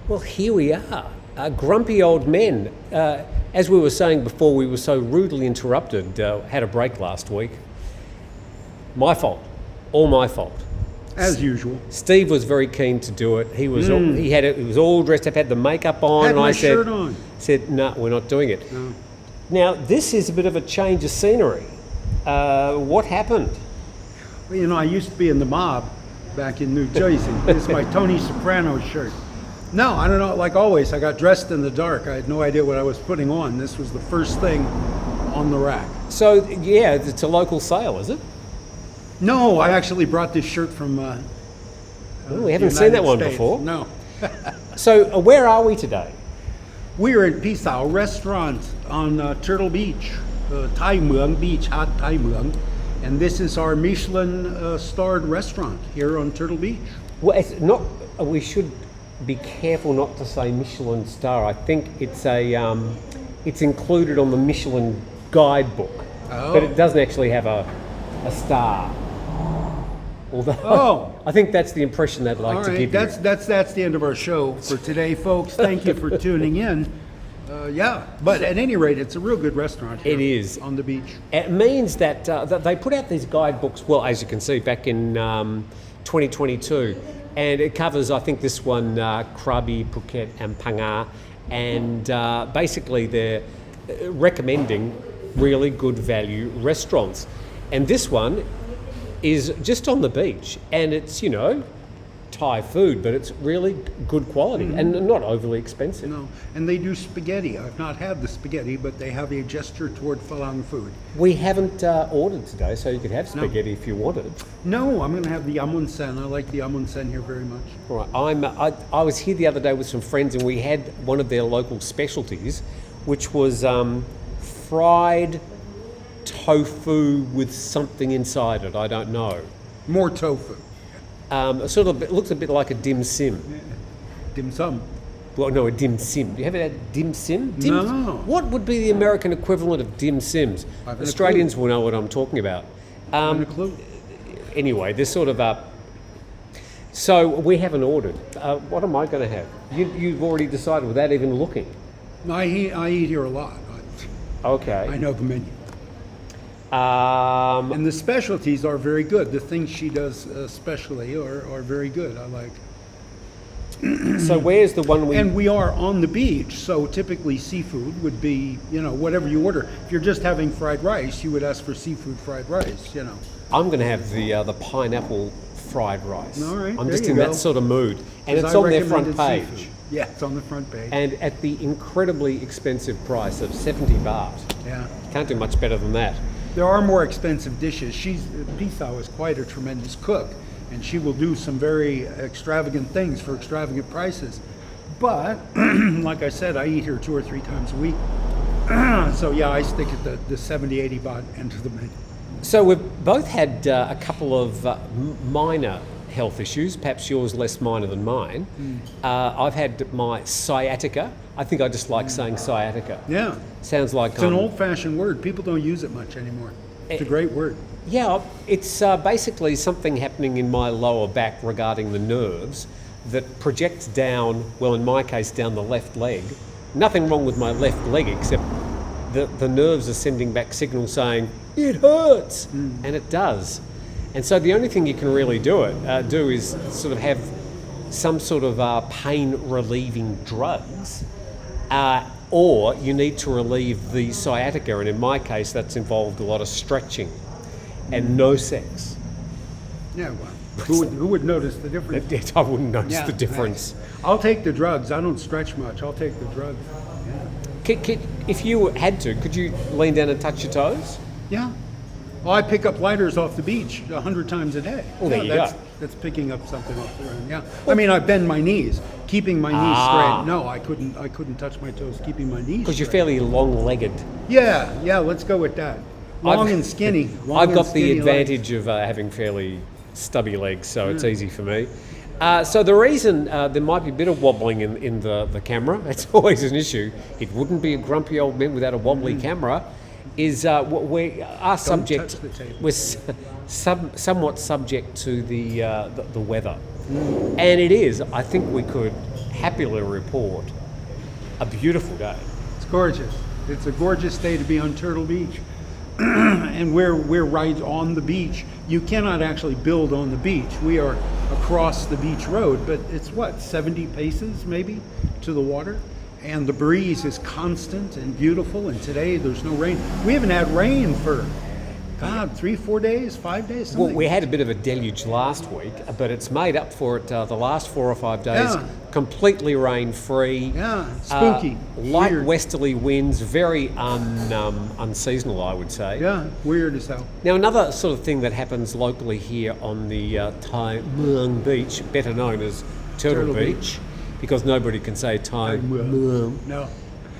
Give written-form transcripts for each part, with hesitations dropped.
Well, here we are, grumpy old men. As we were saying before, we were so rudely interrupted. Had a break last week. My fault, all my fault. As usual. Steve was very keen to do it. He was he was all dressed up, had the makeup on, Had and my I shirt on. said, no, we're not doing it. No. Now this is a bit of a change of scenery. What happened? Well, you know, I used to be in the mob back in New Jersey. This is my Tony Soprano shirt. No, I don't know. Like always, I got dressed in the dark. I had no idea what I was putting on. This was the first thing on the rack. So yeah, it's a local sale, is it? No, I actually brought this shirt from. We haven't seen that one States. before. No. So where are we today? We're at Pisau restaurant on Turtle Beach, Thai Muang Beach, Hat Thai Muang, and this is our Michelin starred restaurant here on Turtle Beach. Well, it's not. We should be careful not to say Michelin star. I think it's it's included on the Michelin guidebook, but it doesn't actually have a star. Although I think that's the impression they'd like to give you. That's the end of our show for today, folks. Thank you for tuning in. But at any rate, it's a real good restaurant here. It is. On the beach. It means that they put out these guidebooks, well, as you can see, back in 2022. And it covers, I think, this one, Krabi, Phuket and Phang Nga. And basically they're recommending really good value restaurants. And this one is just on the beach, and it's, you know, Thai food, but it's really good quality and not overly expensive. No, and they do spaghetti. I've not had the spaghetti, but they have a gesture toward Phalang food. We haven't ordered today, so you could have spaghetti if you wanted. No, I'm going to have the amunsen. I like the amunsen here very much. All right, I was here the other day with some friends, and we had one of their local specialties, which was fried tofu with something inside it. I don't know. More tofu. It looks a bit like a dim sim. Dim sum. Well, no, a dim sim. Do you ever had dim sim? No. What would be the American equivalent of dim sims? Australians will know what I'm talking about. I have a clue. Anyway, this sort of so we haven't ordered. What am I going to have? You've already decided without even looking. I eat here a lot. Okay. I know the menu. And the specialties are very good. The things she does specially are very good. I like. So where's the one we... And we are on the beach, so typically seafood would be, you know, whatever you order. If you're just having fried rice, you would ask for seafood fried rice, you know. I'm going to have the pineapple fried rice. All right, I'm just in that sort of mood. And it's on their front page. Seafood. Yeah, it's on the front page. And at the incredibly expensive price of 70 baht. Yeah. Can't do much better than that. There are more expensive dishes. Pisau is quite a tremendous cook, and she will do some very extravagant things for extravagant prices. But, like I said, I eat here 2 or 3 times a week. So yeah, I stick at the 70, 80 baht end of the menu. So we've both had a couple of minor health issues, perhaps yours less minor than mine. I've had my sciatica. I think I just like saying sciatica. Yeah. Sounds like it's an old-fashioned word. People don't use it much anymore. It's a great word. Yeah, it's basically something happening in my lower back regarding the nerves that projects down, well, in my case, down the left leg. Nothing wrong with my left leg except the nerves are sending back signals saying, it hurts, and it does. And so the only thing you can really do is sort of have some sort of pain-relieving drugs, or you need to relieve the sciatica, and in my case that's involved a lot of stretching and no sex. Yeah, well, who would notice the difference? I wouldn't notice the difference. I'll take the drugs. I don't stretch much. I'll take the drugs. Yeah. If you had to, could you lean down and touch your toes? Yeah. Well, I pick up lighters off the beach 100 times a day. Well, there you go. That's picking up something off the ground. Yeah. I mean, I bend my knees, keeping my knees straight. No, I couldn't touch my toes, keeping my knees. Because you're fairly long-legged. Yeah. Let's go with that. Long and skinny. I've got the advantage of having fairly stubby legs, so it's easy for me. So the reason there might be a bit of wobbling in the camera, it's always an issue. It wouldn't be a grumpy old man without a wobbly camera. Is our subject was somewhat subject to the weather, and it is. I think we could happily report a beautiful day. It's gorgeous. It's a gorgeous day to be on Turtle Beach. And we're right on the beach. You cannot actually build on the beach. We are across the beach road, but it's what, 70 paces maybe to the water? And the breeze is constant and beautiful, and today there's no rain. We haven't had rain for, God, 3, 4 days, 5 days, something. Well, we had a bit of a deluge last week, but it's made up for it the last 4 or 5 days. Yeah. Completely rain-free. Yeah, spooky. Light Weird. westerly winds, very unseasonal, I would say. Yeah, weird as hell. Now, another sort of thing that happens locally here on the Tai Muang Beach, better known as Turtle Beach, because nobody can say Tai Muang. No,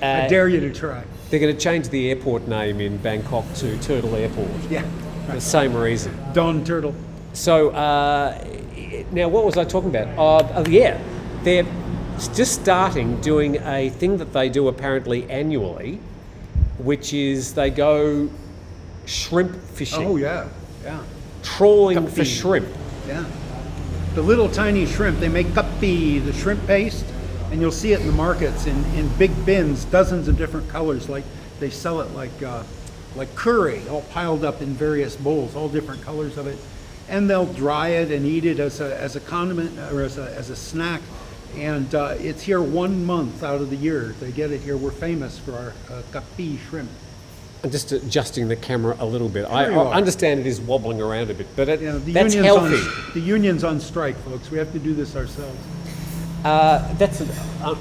I dare you to try. They're going to change the airport name in Bangkok to Turtle Airport. Yeah, For the same reason. Don Turtle. So, now what was I talking about? Yeah, they're just starting doing a thing that they do apparently annually, which is they go shrimp fishing. Oh yeah, yeah, Trawling for Kappi. shrimp. yeah. The little tiny shrimp, they make kappi, the shrimp paste, and you'll see it in the markets in big bins, dozens of different colors. Like they sell it like curry, all piled up in various bowls, all different colors of it. And they'll dry it and eat it as a condiment or as a snack. And it's here 1 month out of the year. They get it here. We're famous for our kappi shrimp. I'm just adjusting the camera a little bit. I There you are. understand it is wobbling around a bit, but The that's union's healthy. the union's on strike, folks. We have to do this ourselves. That's an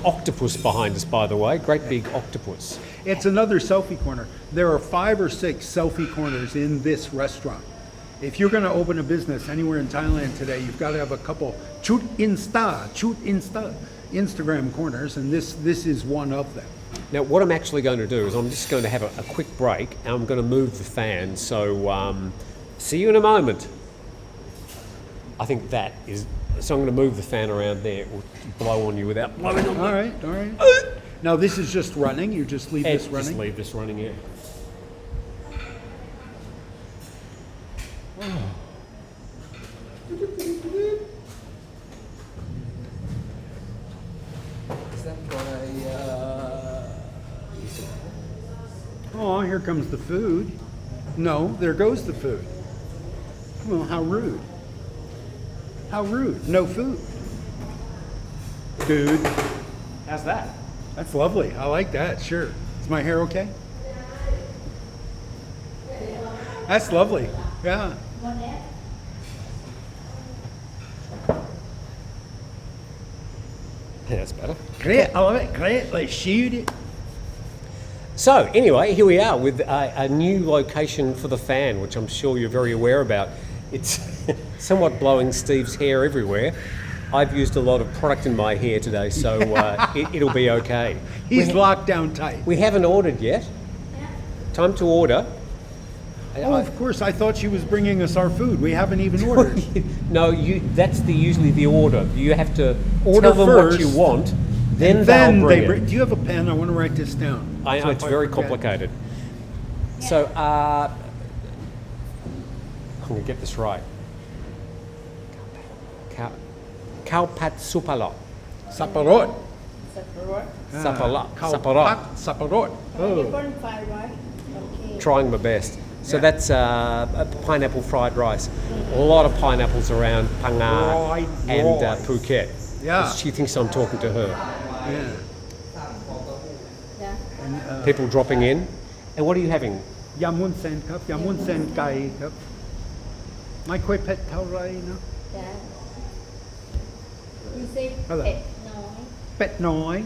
octopus behind us, by the way. Great big octopus. It's another selfie corner. There are 5 or 6 selfie corners in this restaurant. If you're going to open a business anywhere in Thailand today, you've got to have a couple shoot Insta Instagram corners, and this is one of them. Now, what I'm actually going to do is I'm just going to have a quick break, and I'm going to move the fan. So, see you in a moment. I think that is. So I'm going to move the fan around there. It will blow on you without blowing on me. All right. Now this is just running. You just leave this running. Just leave this running here. Is that for Oh, here comes the food. No, there goes the food. Well, how rude. How rude. No food. Dude, How's that? that's lovely. I like that. Sure. Is my hair okay? That's lovely. Yeah. Yeah, that's better. Great. I love it. Great. Let's shoot it. So anyway, here we are with a new location for the fan, which I'm sure you're very aware about. It's somewhat blowing Steve's hair everywhere. I've used a lot of product in my hair today, so it'll be okay. He's locked down tight. We haven't ordered yet. Time to order. Oh, of course. I thought she was bringing us our food. We haven't even ordered. No, that's usually the order. You have to order Tell them what first, you want, then Then they'll bring they it. bring. Do you have a pen? I want to write this down. I know, So it's if I very forget. complicated. So, I'm going to get this right. Kaupat supalot. Saparot. Separate. Sapalot. Saparot. Saparot. Oh. Different fried rice. Okay. Trying my best. So Yeah. that's a pineapple fried rice. A lot of pineapples around Phang Nga Fried and rice. Phuket. Yeah. She thinks I'm talking to her. Yeah. Yeah. People dropping in. And what are you having? ยำวุ้นเส้นครับยำวุ้นเส้นไก่ครับไม่ค่อยเผ็ดเท่าไหรนะ Yeah. You say Hello. pet no. เป็ดน้อย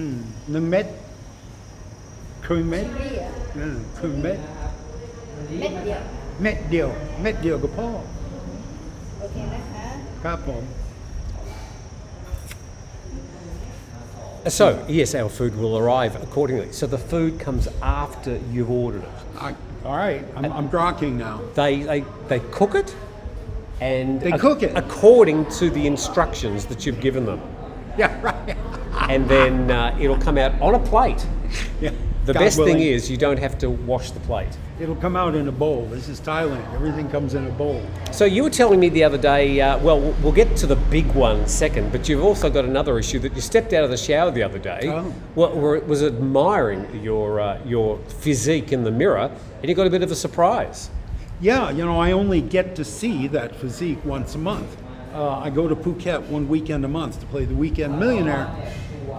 1 เม็ดครึ่งเม็ด Chili อ่ะ ครึ่งเม็ด เม็ดเดียว เม็ดเดียวเม็ดเดียวก็พอ โอเคนะคะ ครับผม So, yes, our food will arrive accordingly. So the food comes after you've ordered it. All right, I'm grokking now. They cook it, and They cook it? according to the instructions that you've given them. Yeah, right. And then it'll come out on a plate. Yeah. The God best willing. thing is you don't have to wash the plate. It'll come out in a bowl. This is Thailand. Everything comes in a bowl. So you were telling me the other day, well, we'll get to the big one second, but you've also got another issue that you stepped out of the shower the other day, was admiring your physique in the mirror, and you got a bit of a surprise. Yeah, I only get to see that physique once a month. I go to Phuket one weekend a month to play the Weekend Millionaire.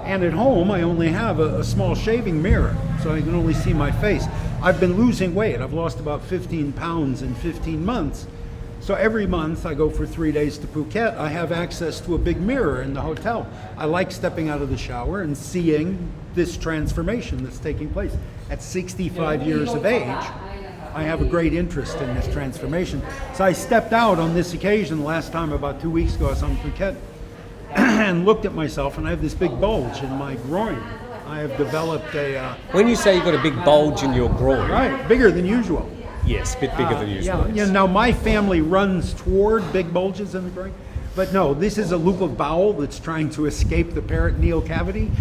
And at home, I only have a small shaving mirror, so I can only see my face. I've been losing weight. I've lost about 15 pounds in 15 months. So every month I go for 3 days to Phuket. I have access to a big mirror in the hotel. I like stepping out of the shower and seeing this transformation that's taking place. At 65 years of age, I have a great interest in this transformation. So I stepped out on this occasion last time, about 2 weeks ago. I was on Phuket and looked at myself, and I have this big bulge in my groin. I have developed a... When you say you've got a big bulge in your groin... Right, bigger than usual. Yes, a bit bigger than usual. Yeah, now my family runs toward big bulges in the groin, but no, this is a loop of bowel that's trying to escape the peritoneal cavity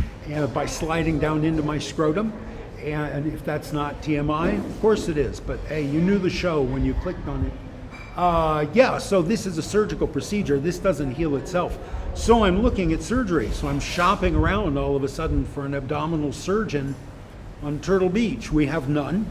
by sliding down into my scrotum. And if that's not TMI, of course it is, but hey, you knew the show when you clicked on it. Yeah, so this is a surgical procedure. This doesn't heal itself. So I'm looking at surgery. So I'm shopping around all of a sudden for an abdominal surgeon on Turtle Beach. We have none.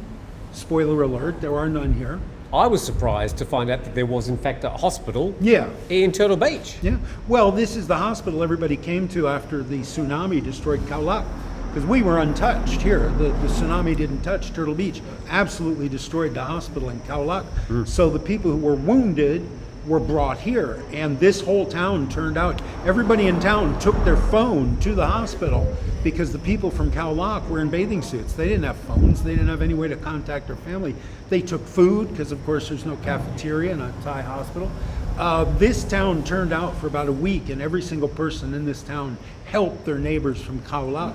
Spoiler alert, there are none here. I was surprised to find out that there was in fact a hospital Yeah. in Turtle Beach. Yeah. Well, this is the hospital everybody came to after the tsunami destroyed Khao Lak. Because we were untouched here. The tsunami didn't touch Turtle Beach. Absolutely destroyed the hospital in Khao Lak. So the people who were wounded were brought here. And this whole town turned out, everybody in town took their phone to the hospital because the people from Khao Lak were in bathing suits. They didn't have phones. They didn't have any way to contact their family. They took food because, of course, there's no cafeteria in a Thai hospital. This town turned out for about a week, and every single person in this town helped their neighbors from Khao Lak.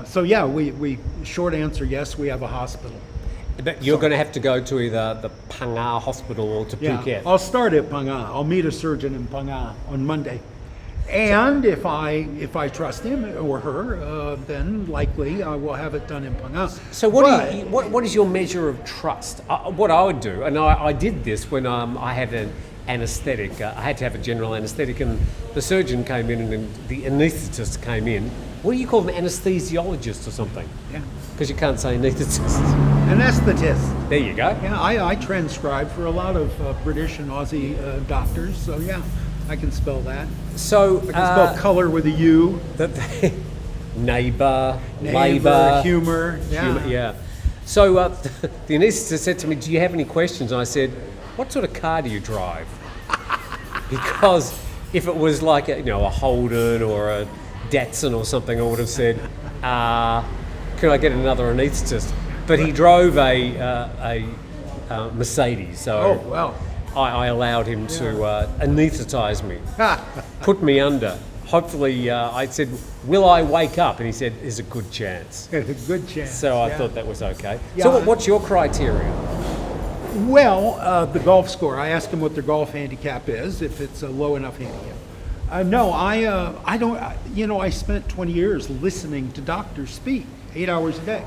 So yeah, we short answer, yes, we have a hospital. But you're going to have to go to either the Phang Nga hospital or to Yeah, Phuket. I'll start at Phang Nga. I'll meet a surgeon in Phang Nga on Monday. And if I trust him or her, then likely I will have it done in Phang Nga. So what is your measure of trust? What I would do, and I did this when I had an anaesthetic. I had to have a general anaesthetic, and the surgeon came in and the anaesthetist came in. What do you call them, anesthesiologist or something? Yeah. Because you can't say anaesthetist. Anesthetist. There you go. Yeah, I transcribe for a lot of British and Aussie doctors, so yeah, I can spell that. So I can spell color with a U. Neighbour, labour, humor. Yeah. yeah. So the anaesthetist said to me, "Do you have any questions?" And I said, "What sort of car do you drive?" Because if it was like a Holden or a Datsun or something, I would have said, "Can I get another anaesthetist?" But he drove a Mercedes, so Oh, well. I allowed him to anaesthetize me, put me under. Hopefully, I said, "Will I wake up?" And he said, "There's a good chance." A good chance. So I yeah. thought that was okay. Yeah. So what's your criteria? Well, the golf score. I asked him what their golf handicap is, if it's a low enough handicap. No, I don't. I spent 20 years listening to doctors speak 8 hours a day,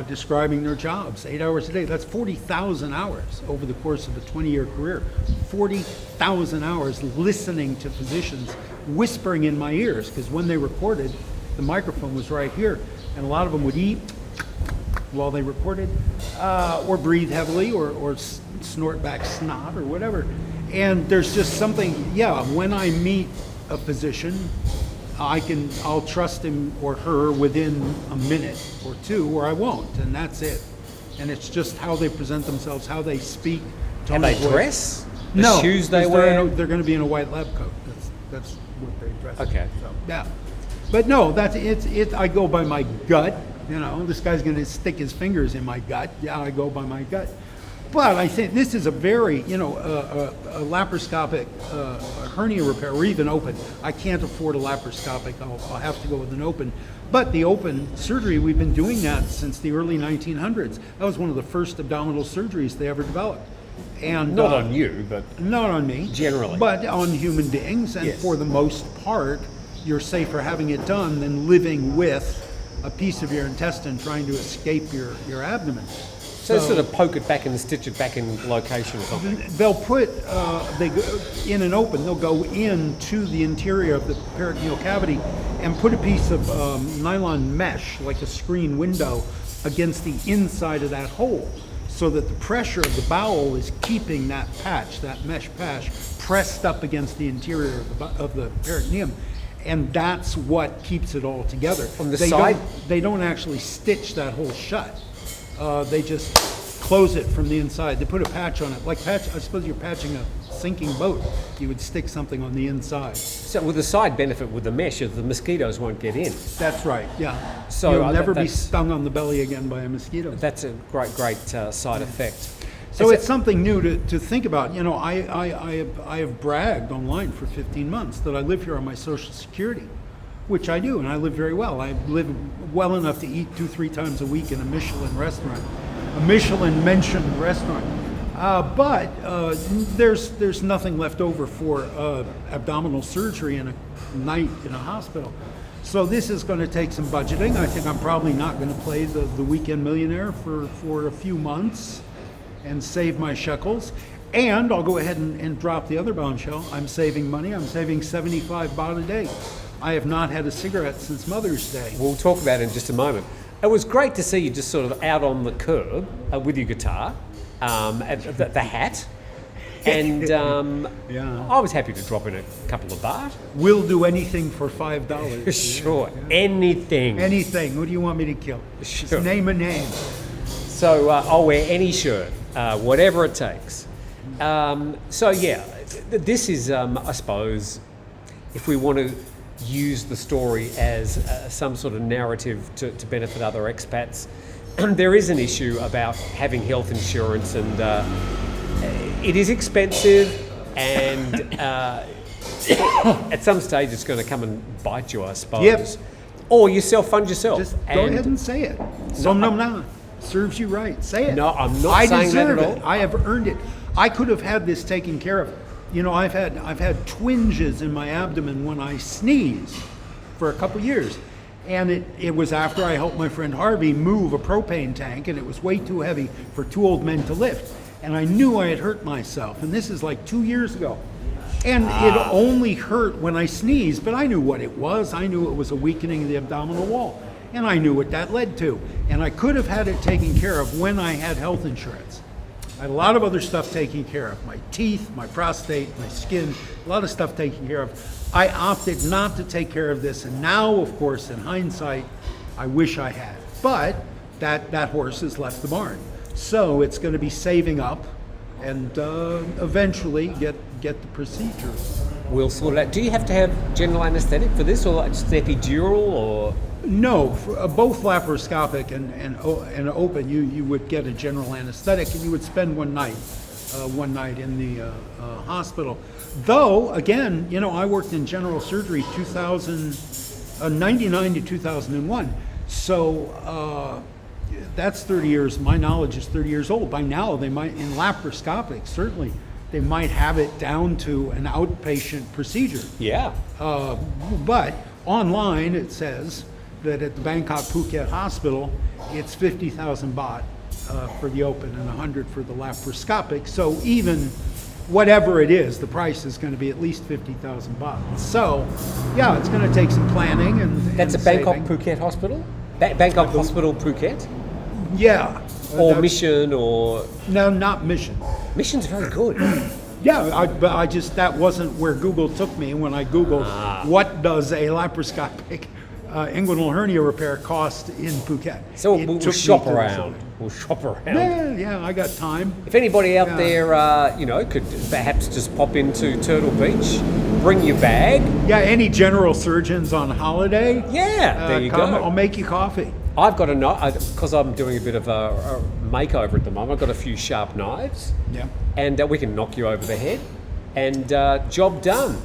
describing their jobs 8 hours a day. That's 40,000 hours over the course of a 20-year career. 40,000 hours listening to physicians whispering in my ears, because when they recorded, the microphone was right here, and a lot of them would eat while they recorded, or breathe heavily, or snort back snot, or whatever. And there's just something, when I meet a physician, I'll trust him or her within a minute or two, or I won't, and that's it. And it's just how they present themselves, how they speak. How tone they of voice. dress? The No, shoes they 'cause wear? They're going to be in a white lab coat. That's what they dress. Okay. In. So, yeah, but no, that's it. I go by my gut. This guy's going to stick his fingers in my gut. Yeah, I go by my gut. But I think this is a very, a laparoscopic hernia repair, or even open. I can't afford a laparoscopic. I'll have to go with an open. But the open surgery, we've been doing that since the early 1900s. That was one of the first abdominal surgeries they ever developed. And Not on you, but not on me. Generally. But on human beings. And Yes. for the most part, you're safer having it done than living with a piece of your intestine trying to escape your abdomen. So sort of poke it back and stitch it back in location or something. They'll put, they go in and open, they'll go into the interior of the peritoneal cavity and put a piece of nylon mesh, like a screen window, against the inside of that hole, so that the pressure of the bowel is keeping that patch, that mesh patch, pressed up against the interior of the peritoneum. And that's what keeps it all together. On the side? They don't actually stitch that hole shut. They just close it from the inside. They put a patch on it. I suppose you're patching a sinking boat. You would stick something on the inside. So with the side benefit with the mesh is the mosquitoes won't get in. That's right, yeah. So you'll never be stung on the belly again by a mosquito. That's a great side effect. So it's something new to think about. You know, I have bragged online for 15 months that I live here on my Social Security, which I do, and I live very well. I live well enough to eat 2-3 times a week in a Michelin restaurant, a Michelin-mentioned restaurant. But there's nothing left over for abdominal surgery in a night in a hospital. So this is going to take some budgeting. I think I'm probably not going to play the weekend millionaire for a few months and save my shekels. And I'll go ahead and drop the other bombshell. I'm saving money. I'm saving 75 baht a day. I have not had a cigarette since Mother's Day. We'll talk about it in just a moment. It was great to see you just sort of out on the curb with your guitar, the hat, and Yeah. I was happy to drop in a couple of baht. We'll do anything for $5. Sure, anything. Anything. Who do you want me to kill? Sure. Just name a name. So I'll wear any shirt, whatever it takes. So yeah, this is, I suppose, if we want to use the story as some sort of narrative to benefit other expats, there is an issue about having health insurance, and it is expensive, and at some stage it's going to come and bite you, I suppose. Yep. Or you self-fund yourself. Just go ahead and say it. Somnam serves you right. Say it. No, I'm not saying that at all. I have earned it. I could have had this taken care of. You know, I've had twinges in my abdomen when I sneeze for a couple years. And it was after I helped my friend Harvey move a propane tank, and it was way too heavy for 2 old men to lift. And I knew I had hurt myself. And this is like 2 years ago. And it only hurt when I sneezed, but I knew what it was. I knew it was a weakening of the abdominal wall. And I knew what that led to. And I could have had it taken care of when I had health insurance. I had a lot of other stuff taken care of. My teeth, my prostate, my skin, a lot of stuff taken care of. I opted not to take care of this. And now, of course, in hindsight, I wish I had. But that horse has left the barn. So it's going to be saving up and eventually get the procedure. We'll sort it out. Do you have to have general anesthetic for this, or like just epidural, or? No, for, both laparoscopic and open, you would get a general anesthetic, and you would spend one night in the hospital. Though, again, you know, I worked in general surgery 99 to 2001, so that's 30 years. My knowledge is 30 years old. By now, they might, in laparoscopic, certainly, they might have it down to an outpatient procedure. Yeah. But online, it says that at the Bangkok Phuket Hospital, it's 50,000 baht for the open and 100 for the laparoscopic. So even whatever it is, the price is going to be at least 50,000 baht. So, yeah, it's going to take some planning and That's a Bangkok Phuket hospital? Bangkok Hospital Phuket? Yeah. Or Mission, or... No, not Mission. Mission's very good. Yeah, but I just, that wasn't where Google took me when I Googled what does a laparoscopic inguinal hernia repair cost in Phuket. So we'll shop around. We'll shop around. Yeah, I got time. If anybody out there, could perhaps just pop into Turtle Beach, bring your bag. Yeah, any general surgeons on holiday? Yeah, there you come, go. I'll make you coffee. I've got because I'm doing a bit of a makeover at the moment, I've got a few sharp knives. Yeah. And we can knock you over the head, and job done.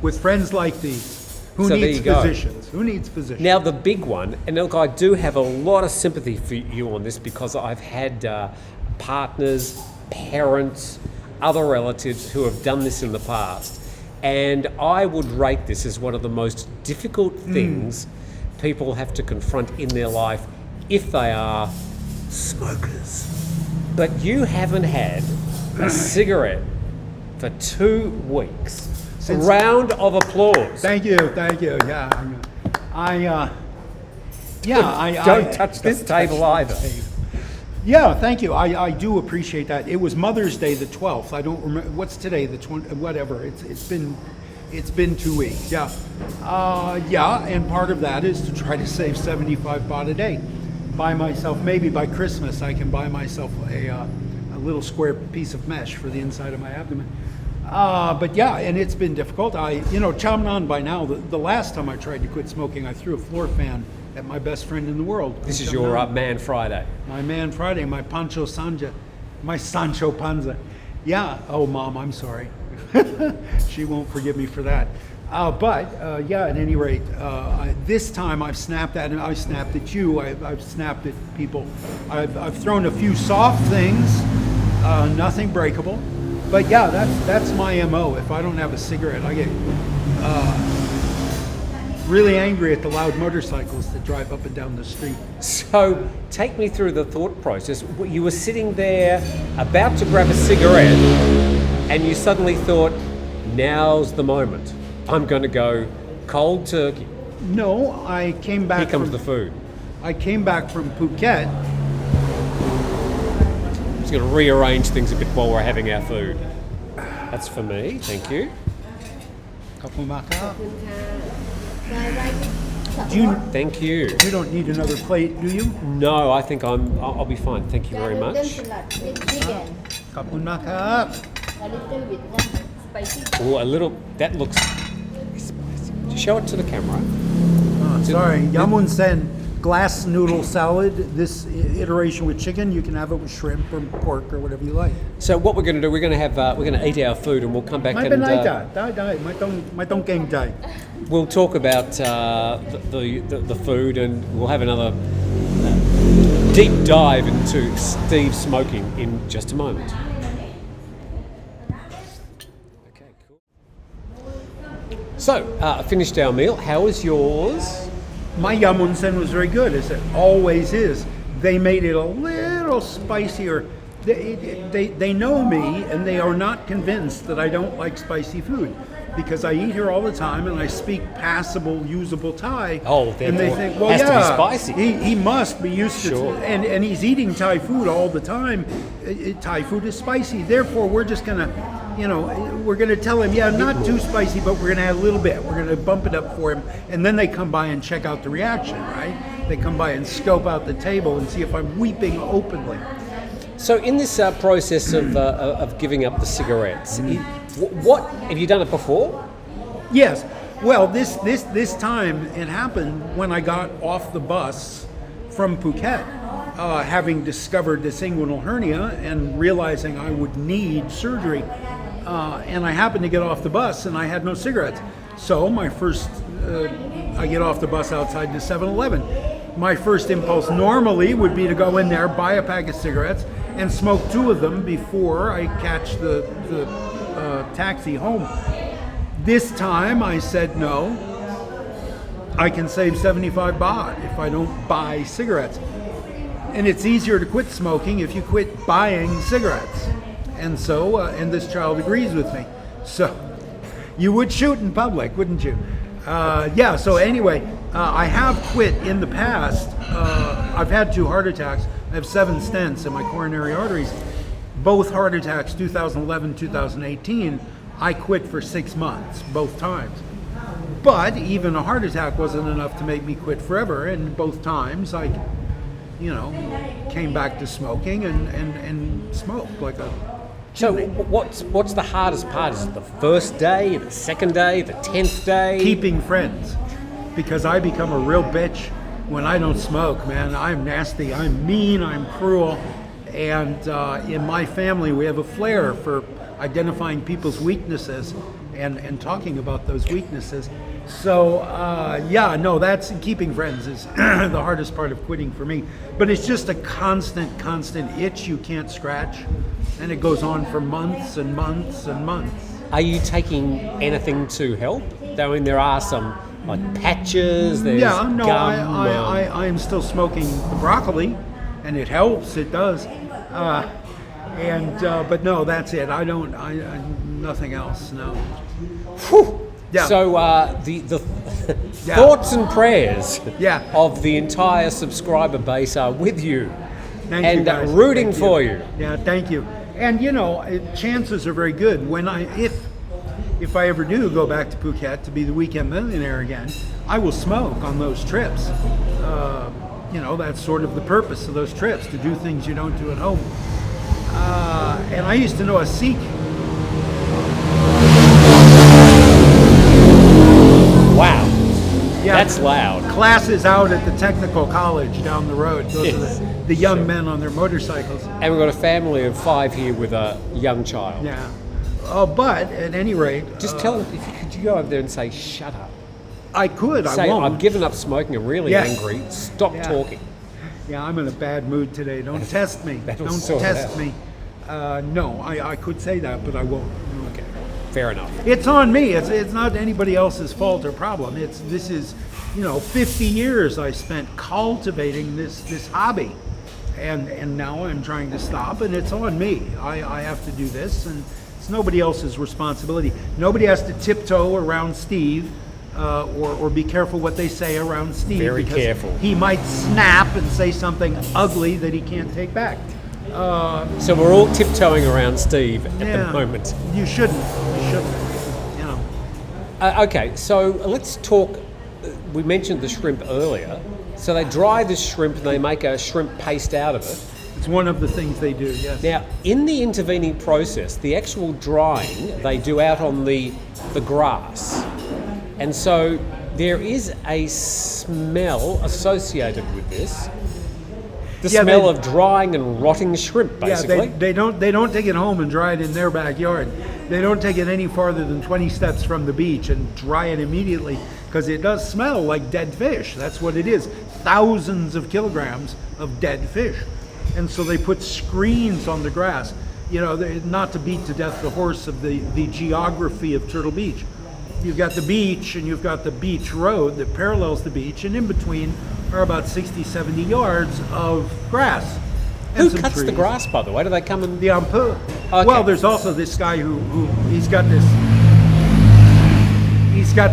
With friends like these. Who needs physicians? Who needs physicians? Now the big one, and look, I do have a lot of sympathy for you on this, because I've had partners, parents, other relatives who have done this in the past, and I would rate this as one of the most difficult things people have to confront in their life if they are smokers. But you haven't had a cigarette for 2 weeks. A round of applause. Thank you. Yeah, I Don't touch this table either. Yeah, thank you. I do appreciate that. It was Mother's Day, the 12th. I don't remember what's today, the 20th, whatever. It's been 2 weeks. Yeah, and part of that is to try to save 75 baht a day. Buy myself, maybe by Christmas, I can buy myself a little square piece of mesh for the inside of my abdomen. But yeah, and it's been difficult. Cham Nan by now, the last time I tried to quit smoking, I threw a floor fan at my best friend in the world. This is your Man Friday. My Man Friday, my Pancho Sanja, my Sancho Panza. Yeah, oh Mom, I'm sorry. She won't forgive me for that. Yeah, at any rate, this time I've snapped at him. I've snapped at you. I've snapped at people. I've thrown a few soft things, nothing breakable. But yeah, that's my MO. If I don't have a cigarette, I get really angry at the loud motorcycles that drive up and down the street. So take me through the thought process. You were sitting there about to grab a cigarette and you suddenly thought, now's the moment. I'm going to go cold turkey. No, I came back. Here comes the food. I came back from Phuket. I'm just going to rearrange things a bit while we're having our food. That's for me, thank you. Couple maka. Thank you. You don't need another plate, do you? No, I think I'll be fine. Thank you very much. Couple maka. A little bit spicy. Oh, a little. That looks spicy. Show it to the camera. Oh, sorry, Yamun Sen glass noodle salad. This iteration with chicken, you can have it with shrimp or pork or whatever you like. So what we're going to do? We're going to eat our food and we'll come back and we'll talk about the food and we'll have another deep dive into Steve's smoking in just a moment. Okay, cool. So I finished our meal. How was yours? My Yamun Sen was very good, as it always is. They made it a little spicier. They know me, and they are not convinced that I don't like spicy food, because I eat here all the time, and I speak passable, usable Thai. Oh, and they think, well, has yeah, to be spicy. He must be used to it. And he's eating Thai food all the time. Thai food is spicy. Therefore, we're just gonna, we're gonna tell him, yeah, not too spicy, but we're gonna add a little bit. We're gonna bump it up for him, and then they come by and check out the reaction, right? They come by and scope out the table and see if I'm weeping openly. So in this process of giving up the cigarettes, what have you done it before? Yes. Well, this time it happened when I got off the bus from Phuket, having discovered this inguinal hernia and realizing I would need surgery. And I happened to get off the bus and I had no cigarettes. So I get off the bus outside the 7-Eleven. My first impulse normally would be to go in there, buy a pack of cigarettes, and smoke 2 of them before I catch the taxi home. This time I said no. I can save 75 baht if I don't buy cigarettes. And it's easier to quit smoking if you quit buying cigarettes. And so, and this child agrees with me. So, you would shoot in public, wouldn't you? Yeah, so anyway, I have quit in the past. I've had 2 heart attacks. I have 7 stents in my coronary arteries. Both heart attacks, 2011, 2018, I quit for 6 months, both times. But even a heart attack wasn't enough to make me quit forever, and both times I, came back to smoking and smoked like a... So what's the hardest part? Is it the first day, the second day, the 10th day? Keeping friends, because I become a real bitch when I don't smoke, man. I'm nasty, I'm mean, I'm cruel, and in my family we have a flair for identifying people's weaknesses and talking about those weaknesses. So that's keeping friends is the hardest part of quitting for me. But it's just a constant itch you can't scratch, and it goes on for months and months and months. Are you taking anything to help? I mean, there are some like patches. There's Yeah, no, gum. I am still smoking the broccoli, and it helps. It does. But no, that's it. I nothing else. No. Whew. Yeah. So the Yeah. thoughts and prayers Yeah. of the entire subscriber base are with you Thank and you guys. rooting Thank for you. Yeah, thank you. And chances are very good when if I ever do go back to Phuket to be the weekend millionaire again, I will smoke on those trips. That's sort of the purpose of those trips, to do things you don't do at home. And I used to know a Sikh. Wow. Yeah, That's loud. Classes out at the technical college down the road. Those Yes. are the young men on their motorcycles. And we've got a family of 5 here with a young child. Yeah. But at any rate, Just tell them, could you go over there and say, shut up? I could. Say, I won't. I've given up smoking, I'm really Yeah. angry. Stop Yeah. talking. Yeah, I'm in a bad mood today. Don't test me. That'll Don't sort it test out. me. No, I could say that, but I won't. Okay, fair enough. It's on me. It's not anybody else's fault or problem. This is 50 years I spent cultivating this hobby, and now I'm trying to stop, and it's on me. I have to do this, and it's nobody else's responsibility. Nobody has to tiptoe around Steve. Or be careful what they say around Steve. Very because careful. He might snap and say something ugly that he can't take back. So we're all tiptoeing around Steve at Yeah, the moment. You shouldn't. You shouldn't. Okay, so let's talk. We mentioned the shrimp earlier. So they dry the shrimp and they make a shrimp paste out of it. It's one of the things they do, yes. Now, in the intervening process, the actual drying they do out on the grass. And so there is a smell associated with this. The Yeah, smell they- of drying and rotting shrimp, basically. Yeah, they don't take it home and dry it in their backyard. They don't take it any farther than 20 steps from the beach and dry it immediately, because it does smell like dead fish. That's what it is. Thousands of kilograms of dead fish. And so they put screens on the grass, not to beat to death the horse of the geography of Turtle Beach. You've got the beach and you've got the beach road that parallels the beach, and in between are about 60, 70 yards of grass. Who and some cuts the trees. grass, by the way? Do they come and... The ampu. Okay. Well, there's also this guy who he's got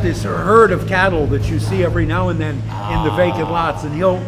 this herd of cattle that you see every now and then in the vacant lots, and he'll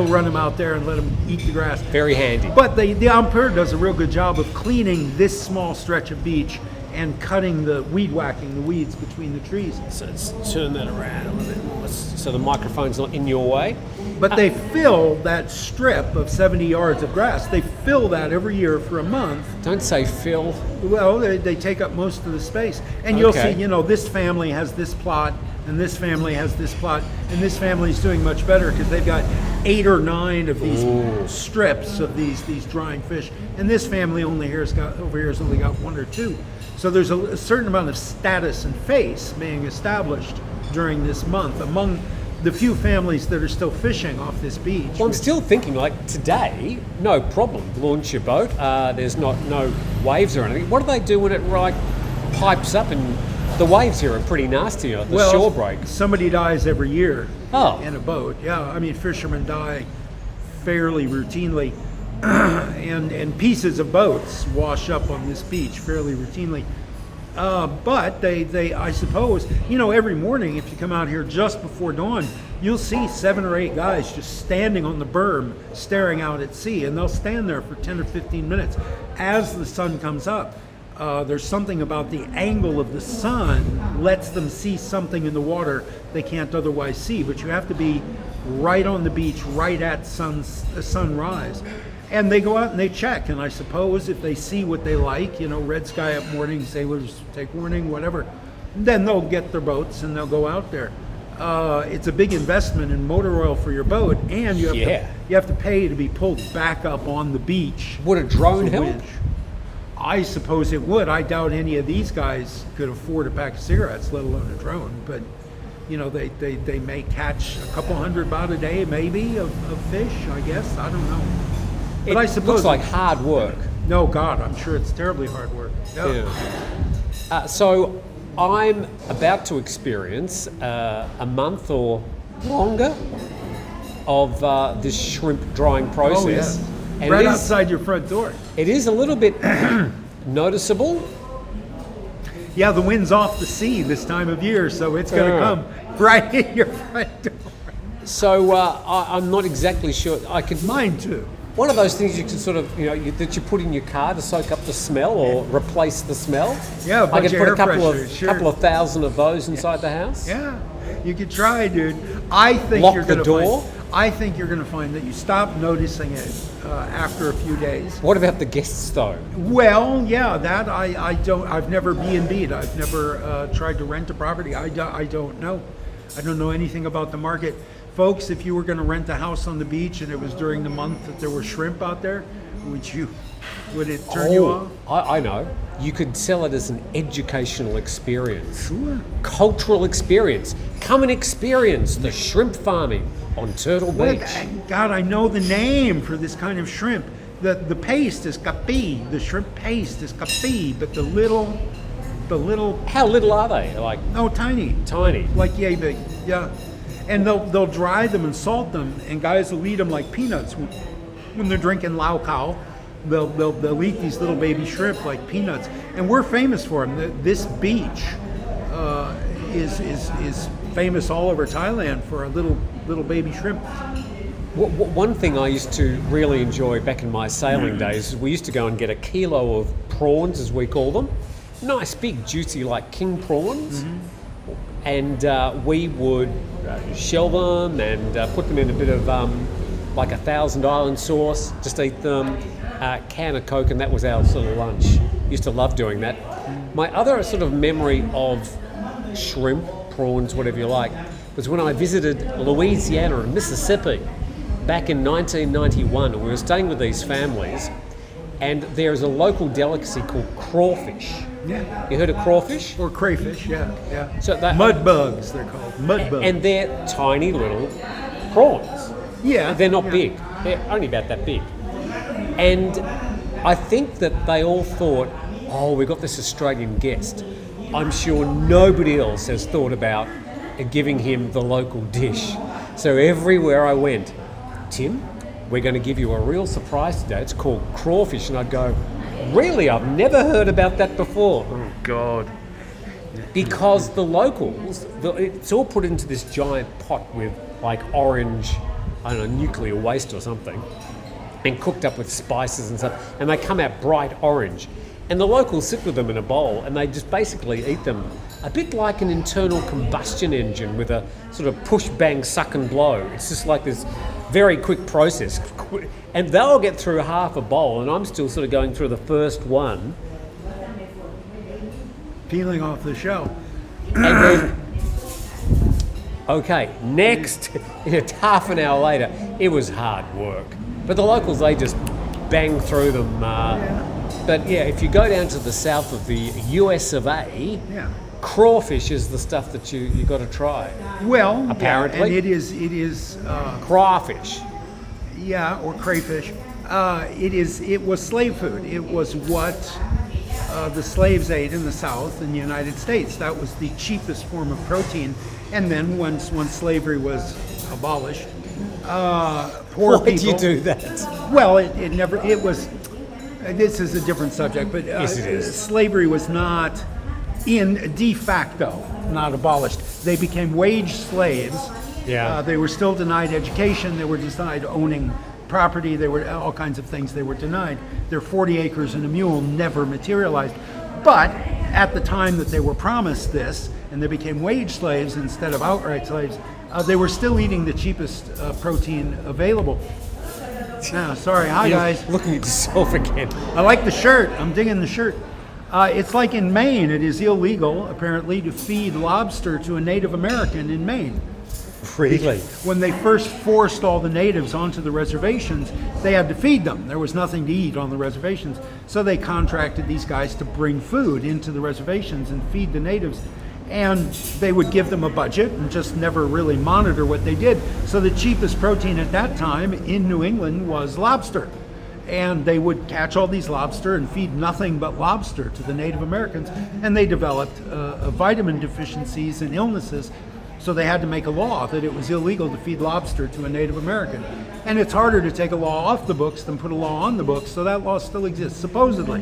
run them out there and let them eat the grass. Very handy. But the ampere does a real good job of cleaning this small stretch of beach and cutting the whacking the weeds between the trees. So let's turn that around a little bit more so the microphone's not in your way. But they fill that strip of 70 yards of grass. They fill that every year for a month. Don't say Phil. Well, they take up most of the space. And you'll Okay. see, this family has this plot, and this family has this plot, and this family's doing much better because they've got 8 or 9 of these strips of these drying fish. And this family over here has only got 1 or 2. So there's a certain amount of status and face being established during this month among the few families that are still fishing off this beach. Well, I'm still thinking, like, today, no problem. Launch your boat. There's no waves or anything. What do they do when it, pipes up and the waves here are pretty nasty, the shore break? Somebody dies every year Oh. in a boat. Yeah, I mean, fishermen die fairly routinely. and pieces of boats wash up on this beach fairly routinely. But they, I suppose, every morning if you come out here just before dawn, you'll see 7 or 8 guys just standing on the berm staring out at sea, and they'll stand there for 10 or 15 minutes as the sun comes up. There's something about the angle of the sun lets them see something in the water they can't otherwise see, but you have to be right on the beach, right at sunrise. And they go out and they check, and I suppose if they see what they like, red sky up morning, sailors take warning, whatever, then they'll get their boats and they'll go out there. It's a big investment in motor oil for your boat, and you have to pay to be pulled back up on the beach. Would a drone with a help? winch. I suppose it would. I doubt any of these guys could afford a pack of cigarettes, let alone a drone. But they may catch a couple hundred baht a day, maybe, of fish. I guess, I don't know. But I suppose looks like hard work. No, God, I'm sure it's terribly hard work. Yeah. So I'm about to experience a month or longer of this shrimp drying process. Oh, yeah. And Right it is, outside your front door. it is a little bit noticeable. Yeah, the wind's off the sea this time of year, so it's going to come right in your front door. So I'm not exactly sure. I could. Mine too. One of those things you can sort of, that you put in your car to soak up the smell or replace the smell. Yeah, a I bunch could of put air a couple fresheners, of sure. couple of thousand of those inside the house. Yeah, you could try, dude. I think Lock you're the going to door? find. I think you're going to find that you stop noticing it after a few days. What about the guests though? Well, yeah, that I don't. I've never B&B'd. I've never tried to rent a property. I don't know. I don't know anything about the market. Folks, if you were going to rent a house on the beach and it was during the month that there were shrimp out there, would it turn you off? I know. You could sell it as an educational experience. Sure. Cultural experience. Come and experience the shrimp farming on Turtle Beach. God, I know the name for this kind of shrimp. The paste is capi. The shrimp paste is capi, but the little, How little are they? Like tiny. tiny. Like yay big, yeah. And they'll dry them and salt them, and guys will eat them like peanuts when they're drinking Lao Khao. They'll eat these little baby shrimp like peanuts, and we're famous for them. This beach is famous all over Thailand for a little baby shrimp. One thing I used to really enjoy back in my sailing days is we used to go and get a kilo of prawns, as we call them. Nice, big, juicy, like king prawns. And we would shell them and put them in a bit of like a Thousand Island sauce, just eat them, can of Coke, and that was our sort of lunch. Used to love doing that. My other sort of memory of shrimp, prawns, whatever you like, was when I visited Louisiana and Mississippi back in 1991. We were staying with these families, and there's a local delicacy called crawfish. Yeah. You heard of crawfish? Or crayfish, yeah. So that- mud bugs, they're called. Mud bugs. And they're tiny little prawns. yeah. They're not yeah. big. They're only about that big. And I think that they all thought, oh, we've got this Australian guest. I'm sure nobody else has thought about giving him the local dish. So everywhere I went, Tim, we're going to give you a real surprise today. It's called crawfish. And I'd go, really? I've never heard about that before. Oh, God. Because the locals, it's all put into this giant pot with like orange, I don't know, nuclear waste or something, and cooked up with spices and stuff. And they come out bright orange. And the locals sit with them in a bowl and they just basically eat them a bit like an internal combustion engine with a sort of push, bang, suck and blow. It's just like this very quick process. And they'll get through half a bowl and I'm still sort of going through the first one. Peeling off the shell. And then, okay, next, half an hour later, it was hard work. But the locals, they just bang through them. But yeah, if you go down to the south of the US of A, crawfish is the stuff that you got to try. Well, apparently, and it is crawfish. Yeah, or crayfish. It was slave food. It was what the slaves ate in the South in the United States. That was the cheapest form of protein. And then once slavery was abolished, poor Why people. do you do that? Well, it was. This is a different subject, but Yes, it is. slavery was not in de facto not abolished. They became wage slaves. Yeah. They were still denied education. They were denied owning property. They were all kinds of things they were denied. Their 40 acres and a mule never materialized. But at the time that they were promised this, and they became wage slaves instead of outright slaves, they were still eating the cheapest protein available. Sorry. Hi, guys. Looking at yourself again. I like the shirt. I'm digging the shirt. It's like in Maine, it is illegal, apparently, to feed lobster to a Native American in Maine. Really? When they first forced all the natives onto the reservations, they had to feed them. There was nothing to eat on the reservations. So they contracted these guys to bring food into the reservations and feed the natives. And they would give them a budget and just never really monitor what they did. So the cheapest protein at that time in New England was lobster. And they would catch all these lobster and feed nothing but lobster to the Native Americans. And they developed vitamin deficiencies and illnesses. So they had to make a law that it was illegal to feed lobster to a Native American. And it's harder to take a law off the books than put a law on the books. So that law still exists, supposedly.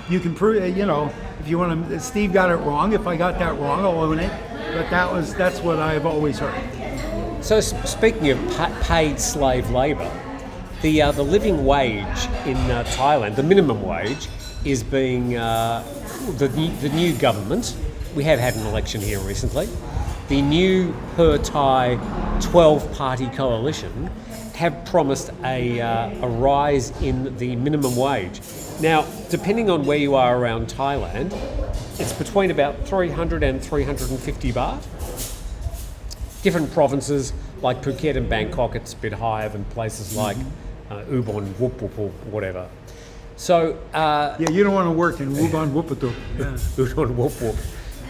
You can prove, if you want to, Steve got it wrong. If I got that wrong, I'll own it. But that's what I've always heard. So speaking of paid slave labour, the living wage in Thailand, the minimum wage, is being the new government. We have had an election here recently. The new Thai 12-party coalition have promised a rise in the minimum wage. Now, depending on where you are around Thailand, it's between about 300 and 350 baht. Different provinces like Phuket and Bangkok, it's a bit higher than places like Ubon, Whoop Whoop or whatever. So you don't want to work in Ubon Whoopatu. Ubon Whoop Whoop.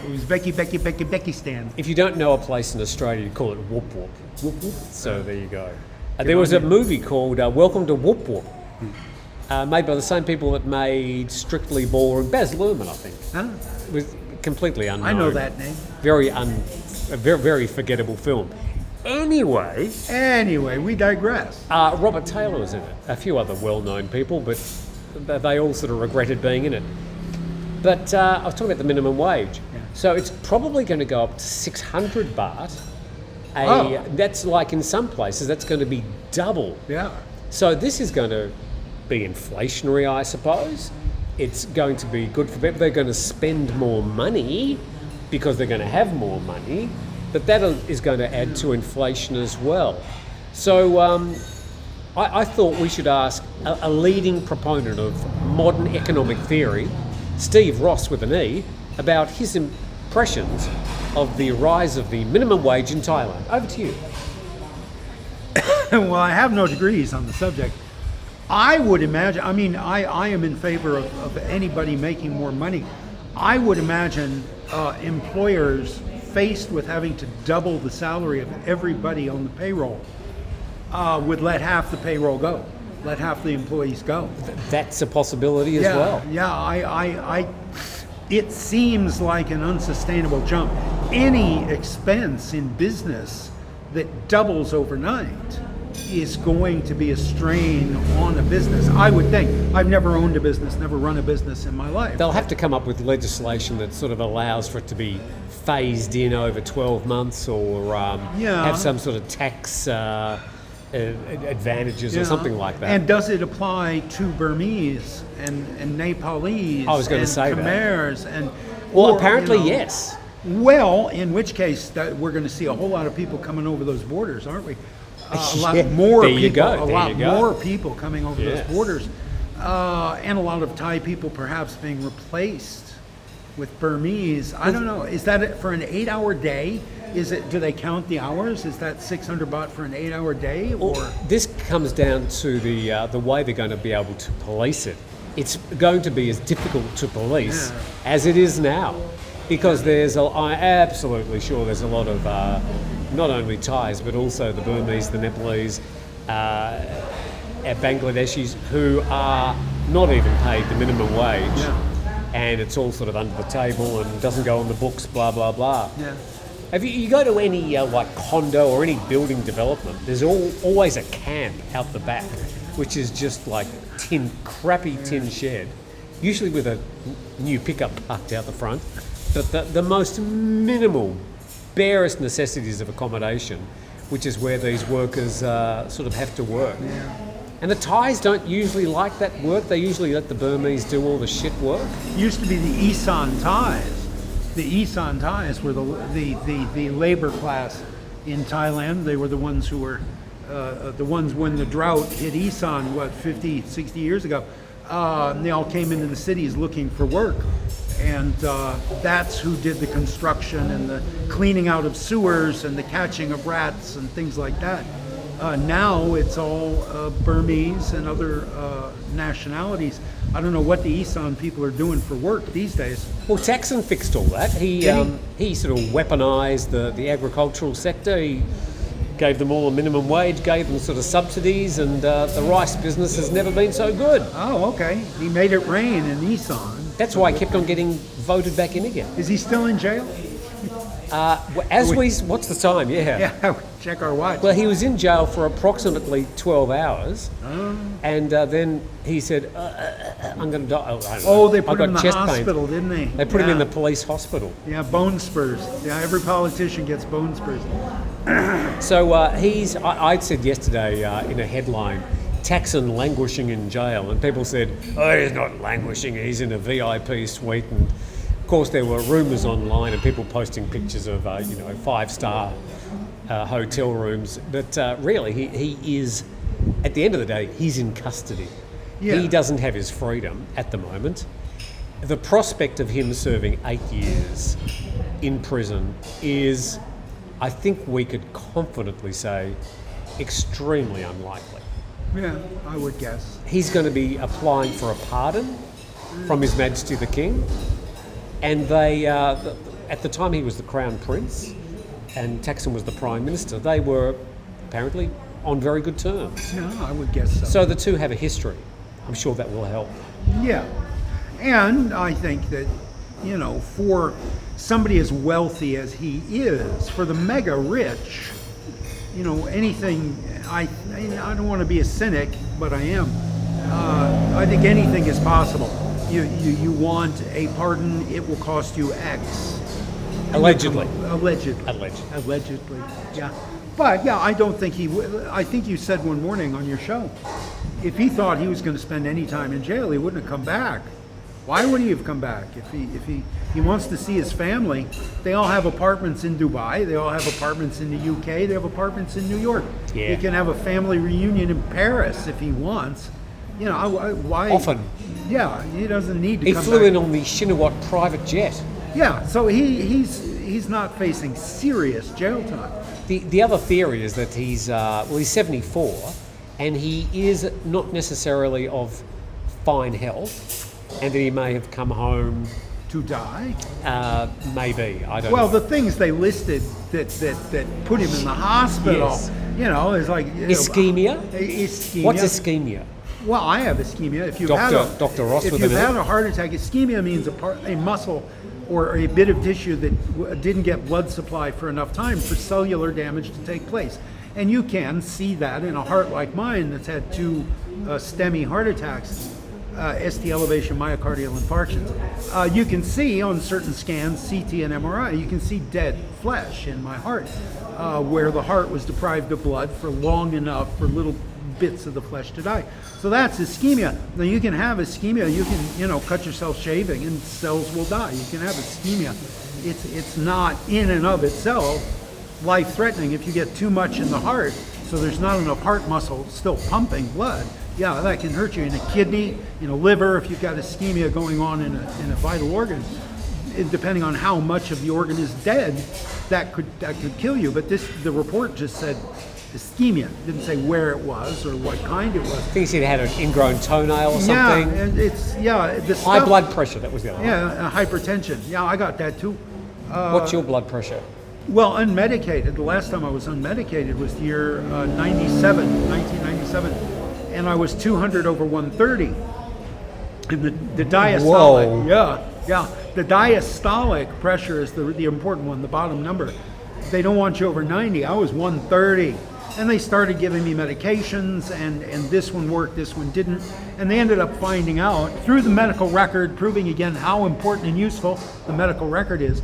It was Becky stand. If you don't know a place in Australia, you call it Whoop Whoop. Whoop Whoop. So there you go. There was a movie called Welcome to Whoop Whoop, made by the same people that made Strictly Ballroom. Baz Luhrmann, I think. Huh? It was completely unknown. I know that name. A very forgettable film. Anyway, we digress. Robert Taylor was in it. A few other well-known people, but they all sort of regretted being in it. But I was talking about the minimum wage. Yeah. So it's probably going to go up to 600 baht. That's like in some places, that's going to be double. Yeah. So this is going to be inflationary, I suppose. It's going to be good for people. They're going to spend more money because they're going to have more money. But that is going to add to inflation as well. So I thought we should ask a leading proponent of modern economic theory, Steve Ross with an E, about his impressions of the rise of the minimum wage in Thailand. Over to you. Well, I have no degrees on the subject. I would imagine, I am in favor of anybody making more money. I would imagine employers faced with having to double the salary of everybody on the payroll would let half the payroll go, let half the employees go. That's a possibility as well. Yeah, it seems like an unsustainable jump. Any expense in business that doubles overnight is going to be a strain on a business, I would think. I've never owned a business, never run a business in my life. They'll have to come up with legislation that sort of allows for it to be phased in over 12 months or have some sort of tax advantages or something like that. And does it apply to Burmese and Nepalese? I was going to say Khmers apparently yes. Well, in which case we're going to see a whole lot of people coming over those borders, aren't we? A lot more people coming over those borders, and a lot of Thai people perhaps being replaced with Burmese. I don't know. Is that for an 8-hour day? Do they count the hours? Is that 600 baht for an 8-hour day? Or this comes down to the way they're going to be able to police it. It's going to be as difficult to police as it is now, because I'm absolutely sure there's a lot of not only Thais but also the Burmese, the Nepalese, Bangladeshis who are not even paid the minimum wage, and it's all sort of under the table and doesn't go on the books, blah blah blah. Yeah. If you go to any like condo or any building development, there's always a camp out the back, which is just like crappy tin shed, usually with a new pickup parked out the front. But the most minimal, barest necessities of accommodation, which is where these workers sort of have to work. Yeah. And the Thais don't usually like that work. They usually let the Burmese do all the shit work. It used to be the Isan Thais. The Isan Thais were the labor class in Thailand. They were the ones who were the ones when the drought hit Isan, 50, 60 years ago. They all came into the cities looking for work. And that's who did the construction and the cleaning out of sewers and the catching of rats and things like that. Now it's all Burmese and other nationalities. I don't know what the Isan people are doing for work these days. Well, Thaksin fixed all that. He sort of weaponised the agricultural sector. He gave them all a minimum wage, gave them sort of subsidies, and the rice business has never been so good. Oh, okay. He made it rain in Nissan. That's why he kept on getting voted back in again. Is he still in jail? What's the time? Yeah, check our watch. Well, he was in jail for approximately 12 hours, and then he said, I'm going to die. Oh, I don't know. Oh, they I've put got him in the chest pain." hospital, didn't they? They put him in the police hospital. Yeah, bone spurs. Yeah, every politician gets bone spurs. So I said yesterday in a headline, Thaksin languishing in jail, and people said, oh, he's not languishing, he's in a VIP suite. And of course there were rumours online and people posting pictures of 5-star hotel rooms, but really he is, at the end of the day, he's in custody. Yeah. He doesn't have his freedom at the moment. The prospect of him serving 8 years in prison is, I think we could confidently say, extremely unlikely. Yeah, I would guess. He's going to be applying for a pardon from His Majesty the King, and they, at the time he was the Crown Prince and Thaksin was the Prime Minister, they were apparently on very good terms. Yeah, I would guess so. So the two have a history. I'm sure that will help. Yeah, and I think that, for somebody as wealthy as he is, for the mega rich, anything, I don't want to be a cynic, but I am. I think anything is possible. You want a pardon, it will cost you X. Allegedly. Allegedly, yeah. But yeah, I don't think he would. I think you said one morning on your show, if he thought he was going to spend any time in jail, he wouldn't have come back. Why would he have come back? If he wants to see his family, they all have apartments in Dubai, they all have apartments in the UK, they have apartments in New York. Yeah. He can have a family reunion in Paris if he wants. Why? Often. Yeah, he doesn't need to He come flew back. in on the Shinawat private jet. Yeah, so he's not facing serious jail time. The other theory is that he's 74, and he is not necessarily of fine health, and that he may have come home To die? maybe. I don't know. Well, the things they listed that put him in the hospital, Yes. is like Ischemia? Ischemia. What's ischemia? Well, I have ischemia. If you've Dr. Ross if with you've an had L? a heart attack, ischemia means a muscle or a bit of tissue that didn't get blood supply for enough time for cellular damage to take place. And you can see that in a heart like mine that's had 2 STEMI heart attacks, ST elevation myocardial infarctions. You can see on certain scans, CT and MRI, you can see dead flesh in my heart, where the heart was deprived of blood for long enough for little bits of the flesh to die. So that's ischemia. Now you can have ischemia, you can, cut yourself shaving and cells will die. You can have ischemia. It's not in and of itself life-threatening. If you get too much in the heart, so there's not enough heart muscle still pumping blood, yeah, that can hurt you in a kidney, in a liver, if you've got ischemia going on in a vital organ. Depending on how much of the organ is dead, that could kill you. But the report just said ischemia. It didn't say where it was or what kind it was. I think he had an ingrown toenail or Yeah, something. and the High stuff, blood pressure, that was the other one. Yeah, hypertension. Yeah, I got that too. What's your blood pressure? Well, unmedicated. The last time I was unmedicated was the year 1997, and I was 200 over 130. And the diastolic, Whoa. yeah, the diastolic pressure is the important one, the bottom number. They don't want you over 90. I was 130, and they started giving me medications, and this one worked, this one didn't, and they ended up finding out through the medical record, proving again how important and useful the medical record is,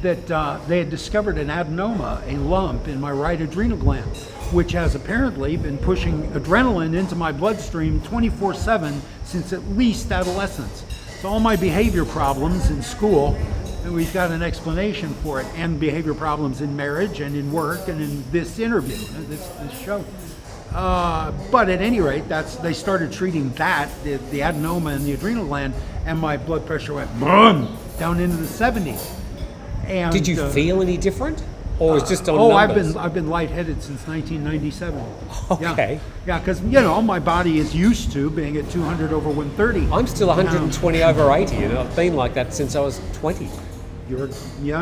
that they had discovered an adenoma, a lump in my right adrenal gland, which has apparently been pushing adrenaline into my bloodstream 24/7 since at least adolescence. So all my behavior problems in school, and we've got an explanation for it, and behavior problems in marriage and in work and in this interview, this show. But at any rate, they started treating that, the adenoma in the adrenal gland, and my blood pressure went boom, down into the 70s. And, Did you feel any different? Or was it just on numbers? I've been lightheaded since 1997. Okay. Yeah, because my body is used to being at 200 over 130. I'm still 120 over 80, and I've been like that since I was 20. You're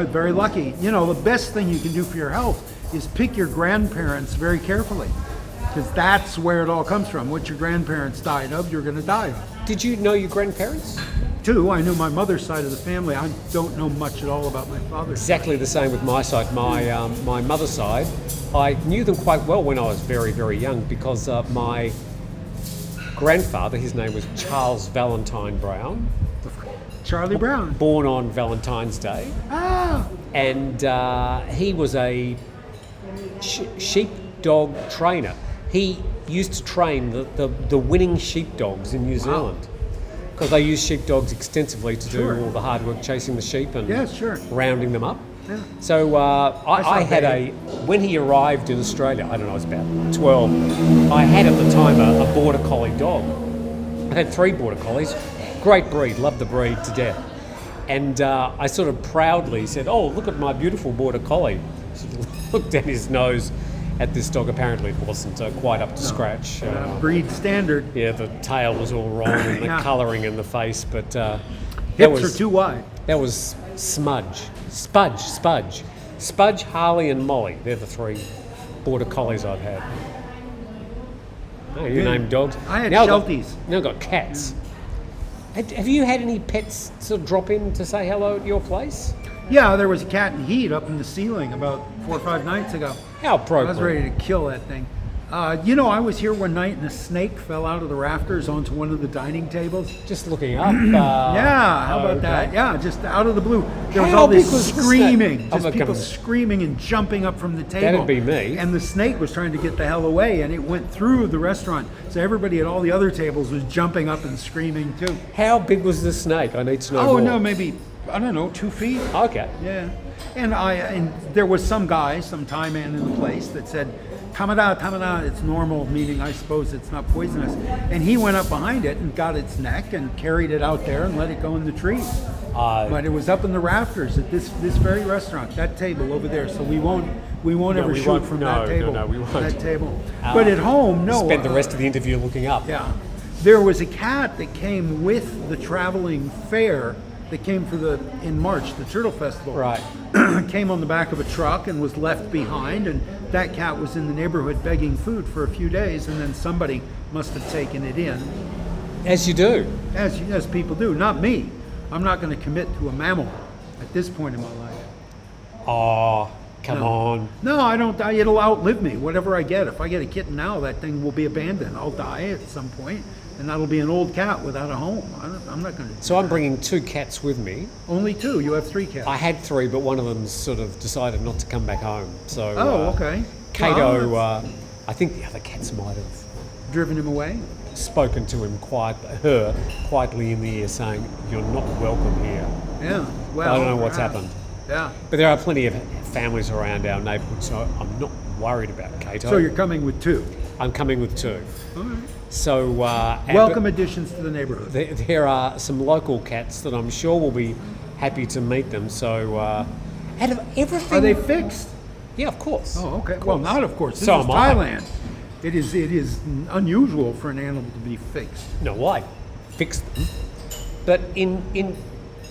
very lucky. The best thing you can do for your health is pick your grandparents very carefully, because that's where it all comes from. What your grandparents died of, you're going to die of. Did you know your grandparents? Too, I knew my mother's side of the family. I don't know much at all about my father's. Exactly the same with my side. My mother's side, I knew them quite well when I was very, very young because my grandfather, his name was Charles Valentine Brown, Charlie Brown. born on Valentine's Day, Ah, and he was a sheepdog trainer. He used to train the winning sheepdogs in New Zealand. Because they use sheepdogs extensively to Sure. do all the hard work chasing the sheep and yeah, sure. rounding them up. Yeah. So I had when he arrived in Australia, I don't know, I was about 12, I had at the time a border collie dog. I had 3 border collies, great breed, loved the breed to death. And I sort of proudly said, "Oh, look at my beautiful border collie." She looked at his nose at this dog. Apparently it wasn't quite up to scratch. Breed standard. Yeah, the tail was all wrong and the Yeah. colouring in the face, but that Hips was are too wide. that was Spudge, Harley, and Molly. They're the 3 border collies I've had. Oh, you Yeah. named dogs. I had Now I've got- Shelties. Now I've got cats. Have you had any pets sort of drop in to say hello at your place? Yeah, there was a cat in heat up in the ceiling about 4 or 5 nights ago. How I was appropriate. ready to kill that thing. I was here one night and a snake fell out of the rafters onto one of the dining tables. Just looking up. Yeah, how about okay. that? Yeah, just out of the blue. There was How all this big was the screaming, snake? just I'm people gonna- screaming and jumping up from the table. That'd be me. And the snake was trying to get the hell away, and it went through the restaurant. So everybody at all the other tables was jumping up and screaming too. How big was the snake? I need to know Oh more. no, maybe I don't know, 2 feet. Okay. Yeah, and there was some guy, some Thai man in the place that said, "Tamada, it's normal," meaning I suppose it's not poisonous. And he went up behind it and got its neck and carried it out there and let it go in the tree. But it was up in the rafters at this very restaurant, that table over there. So we won't ever we shoot won't. from No, that table. no, we won't. That table. But at home, no. Spend the rest of the interview looking up. Yeah. There was a cat that came with the traveling fair that came in March, the Turtle Festival. Right. Came on the back of a truck and was left behind, and that cat was in the neighborhood begging food for a few days, and then somebody must have taken it in, As you do. as people do. Not me. I'm not going to commit to a mammal at this point in my life. Oh, come No. on. No, I don't. It'll outlive me. Whatever I get. If I get a kitten now, that thing will be abandoned. I'll die at some point, and that'll be an old cat without a home. I'm not going to. So I'm bringing 2 cats with me. Only 2. You have 3 cats. I had 3, but one of them sort of decided not to come back home. So Oh, okay. Kato, Well, I think the other cats might have driven him away. spoken to him quietly in the ear, saying, "You're not welcome here." Yeah. Well, I don't know what's perhaps. happened. Yeah. But there are plenty of families around our neighbourhood, so I'm not worried about Kato. So you're coming with 2. I'm coming with 2. All right. So Welcome additions to the neighborhood. There are some local cats that I'm sure will be happy to meet them. So out of everything, Are they fixed? Yeah, of course. Oh, okay. Of Well, course. not of course. This So is am I. Thailand. It is unusual for an animal to be fixed. No, why? Fix them. But in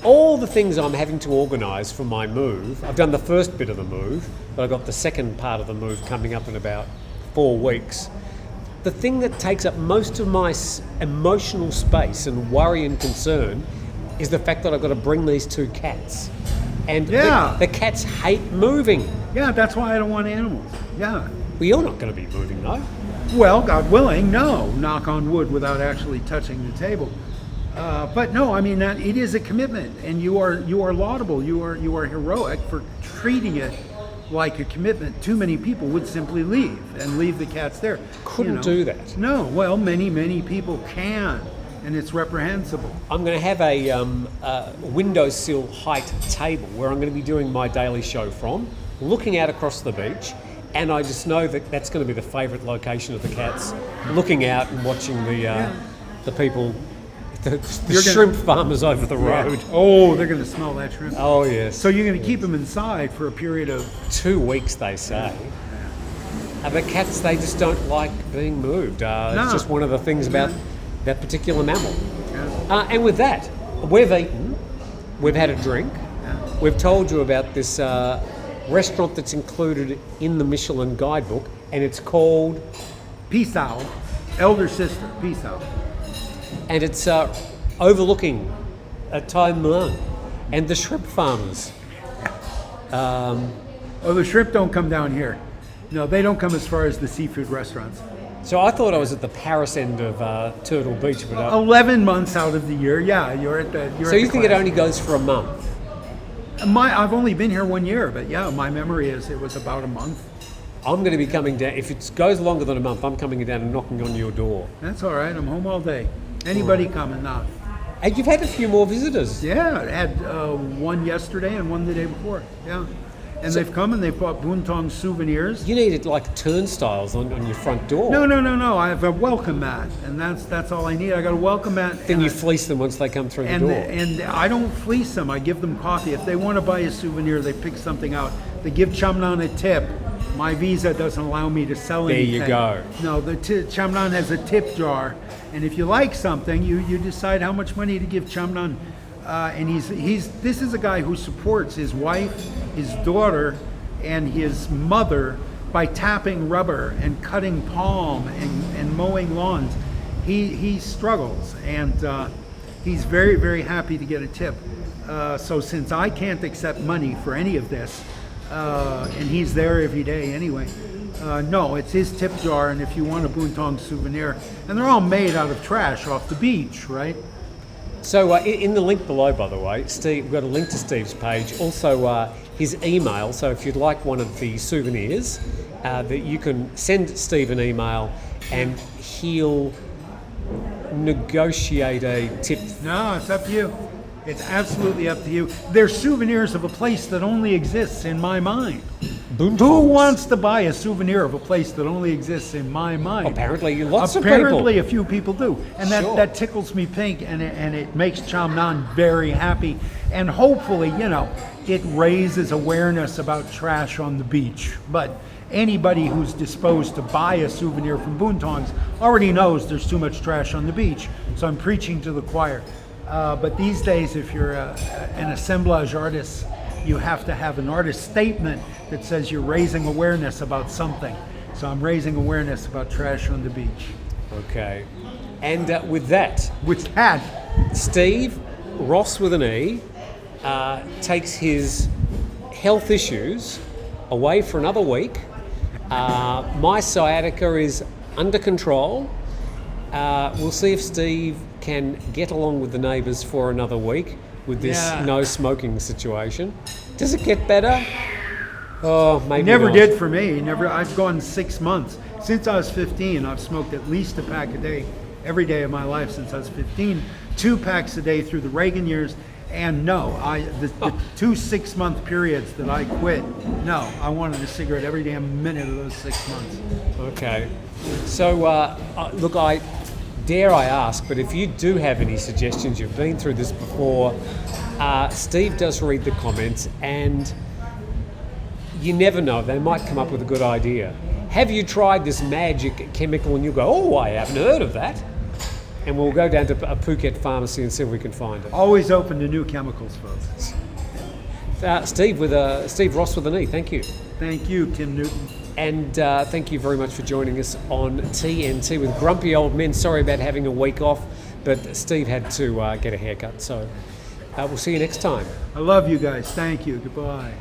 all the things I'm having to organise for my move, I've done the first bit of the move, but I've got the second part of the move coming up in about 4 weeks. The thing that takes up most of my emotional space and worry and concern is the fact that I've got to bring these 2 cats. And Yeah. the cats hate moving. Yeah, that's why I don't want animals. Yeah. Well, you're not going to be moving, though. Well, God willing, no. Knock on wood without actually touching the table. But no, I mean that it is a commitment, and you are laudable. You are heroic for treating it like a commitment. Too many people would simply leave the cats there. Couldn't do that. No. Well, many people can, and it's reprehensible. I'm going to have a windowsill height table where I'm going to be doing my daily show from, looking out across the beach, and I just know that that's going to be the favourite location of the cats, looking out and watching the people, the shrimp farmers over the road. Oh, they're going to smell that shrimp. Oh yes. So you're going to keep them inside for a period of 2 weeks, they say. The cats, they just don't like being moved. It's just one of the things about that particular mammal. And with that, we've eaten, we've had a drink, we've told you about this restaurant that's included in the Michelin guidebook, and it's called, Pisao, elder sister, Pisao. and it's overlooking Tai Muang and the shrimp farmers. Oh, the shrimp don't come down here. No, they don't come as far as the seafood restaurants. So I thought I was at the Paris end of Turtle Beach, but 11 months out of the year, yeah, you're at the. so you think it only goes for a month? I've only been here 1 year, but yeah, my memory is it was about a month. I'm going to be coming down. If it goes longer than a month, I'm coming down and knocking on your door. That's all right. I'm home all day. Anybody come and knock. And you've had a few more visitors. Yeah, I had one yesterday and one the day before. Yeah. And they've come and they've bought Boontong souvenirs. You needed like turnstiles on your front door. No. I have a welcome mat, and that's all I need. I got a welcome mat. Then and you fleece them once they come through the door. And I don't fleece them. I give them coffee. If they want to buy a souvenir, they pick something out. They give Chamnan a tip. My visa doesn't allow me to sell anything. There you go. No, the Chamnan has a tip jar, and if you like something, you decide how much money to give Chamnan. And this is a guy who supports his wife, his daughter, and his mother by tapping rubber and cutting palm and mowing lawns. He struggles, and he's very, very happy to get a tip. So since I can't accept money for any of this, and he's there every day anyway, no, it's his tip jar, and if you want a Boontong souvenir, and they're all made out of trash off the beach, right? So in the link below, by the way, Steve, we've got a link to Steve's page. Also, his email. So if you'd like one of the souvenirs, that you can send Steve an email, and he'll negotiate a tip. No, it's up to you. It's absolutely up to you. They're souvenirs of a place that only exists in my mind. Who wants to buy a souvenir of a place that only exists in my mind? Apparently, lots of Apparently, people. a few people do, and Sure. that tickles me pink, and it makes Chamnan very happy, and hopefully, it raises awareness about trash on the beach. But anybody who's disposed to buy a souvenir from Boontongs already knows there's too much trash on the beach. So I'm preaching to the choir. But these days, if you're an assemblage artist, you have to have an artist statement that says you're raising awareness about something. So I'm raising awareness about trash on the beach. Okay. And with that, Steve, Ross with an E, takes his health issues away for another week. My sciatica is under control. We'll see if Steve can get along with the neighbours for another week with this no smoking situation. Does it get better? Oh, maybe Never not. did for me. Never. I've gone 6 months. Since I was 15, I've smoked at least a pack a day every day of my life since I was 15. 2 packs a day through the Reagan years. And no, the 2 6-month periods that I quit, no, I wanted a cigarette every damn minute of those 6 months. Okay. So, look, I ask, but if you do have any suggestions, you've been through this before, Steve does read the comments, and you never know, they might come up with a good idea. Have you tried this magic chemical? And you go, oh, I haven't heard of that. And we'll go down to a Phuket pharmacy and see if we can find it. Always open to new chemicals, folks. Steve Ross with an E, thank you. Thank you, Tim Newton. And thank you very much for joining us on TNT with Grumpy Old Men. Sorry about having a week off, but Steve had to get a haircut. So we'll see you next time. I love you guys. Thank you. Goodbye.